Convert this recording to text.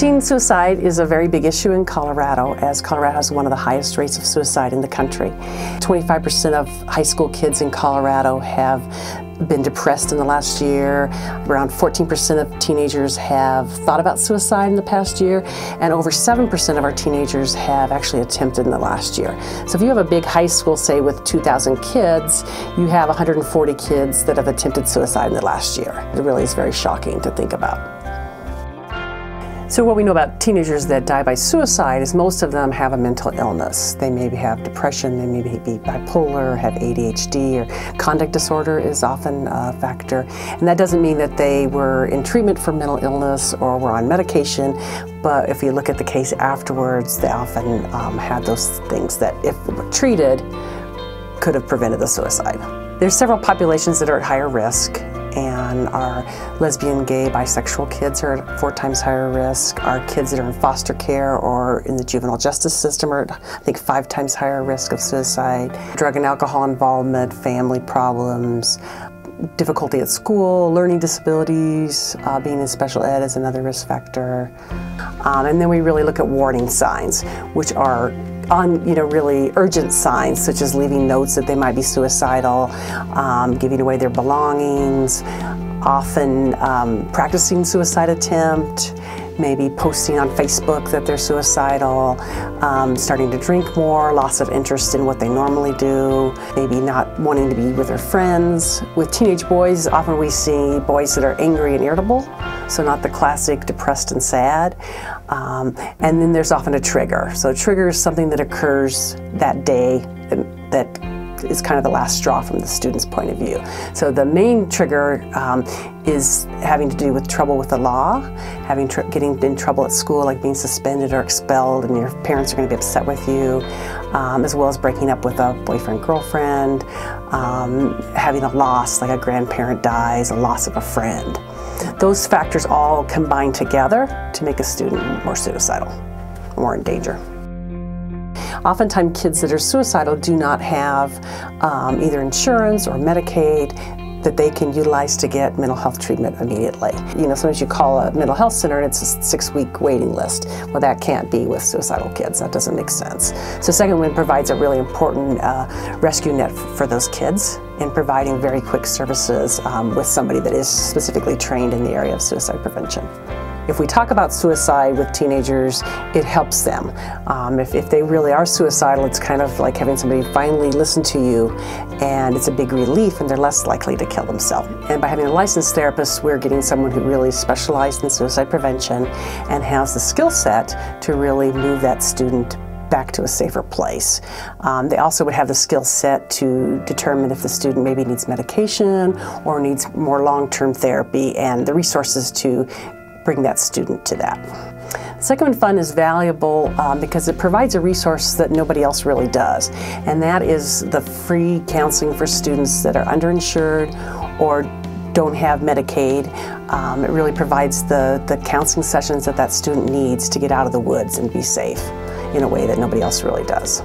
Teen suicide is a very big issue in Colorado, as Colorado has one of the highest rates of suicide in the country. 25% of high school kids in Colorado have been depressed in the last year. Around 14% of teenagers have thought about suicide in the past year, and over 7% of our teenagers have actually attempted in the last year. So if you have a big high school, say with 2,000 kids, you have 140 kids that have attempted suicide in the last year. It really is very shocking to think about. So what we know about teenagers that die by suicide is most of them have a mental illness. They maybe have depression, they maybe be bipolar, have ADHD, or conduct disorder is often a factor. And that doesn't mean that they were in treatment for mental illness or were on medication, but if you look at the case afterwards, they often had those things that, if treated, could have prevented the suicide. There's several populations that are at higher risk, and our lesbian, gay, bisexual kids are at 4 times higher risk. Our kids that are in foster care or in the juvenile justice system are at, I think, 5 times higher risk of suicide. Drug and alcohol involvement, family problems, difficulty at school, learning disabilities, being in special ed is another risk factor. And then we really look at warning signs, which are really urgent signs, such as leaving notes that they might be suicidal, giving away their belongings, often practicing suicide attempt, maybe posting on Facebook that they're suicidal, starting to drink more, loss of interest in what they normally do, maybe not wanting to be with their friends. With teenage boys, often we see boys that are angry and irritable, so not the classic depressed and sad. And then there's often a trigger. So a trigger is something that occurs that day that is kind of the last straw from the student's point of view. So the main trigger is having to do with trouble with the law, getting in trouble at school, like being suspended or expelled, and your parents are going to be upset with you, as well as breaking up with a boyfriend, girlfriend, having a loss, like a grandparent dies, a loss of a friend. Those factors all combine together to make a student more suicidal, more in danger. Oftentimes kids that are suicidal do not have either insurance or Medicaid that they can utilize to get mental health treatment immediately. You know, sometimes you call a mental health center and it's a 6-week waiting list. Well, that can't be with suicidal kids. That doesn't make sense. So Second Wind provides a really important rescue net for those kids in providing very quick services with somebody that is specifically trained in the area of suicide prevention. If we talk about suicide with teenagers, it helps them. If they really are suicidal, it's kind of like having somebody finally listen to you, and it's a big relief, and they're less likely to kill themselves. And by having a licensed therapist, we're getting someone who really specialized in suicide prevention and has the skill set to really move that student back to a safer place. They also would have the skill set to determine if the student maybe needs medication or needs more long-term therapy, and the resources to bring that student to that. Second Wind Fund is valuable because it provides a resource that nobody else really does, and that is the free counseling for students that are underinsured or don't have Medicaid. It really provides the counseling sessions that student needs to get out of the woods and be safe in a way that nobody else really does.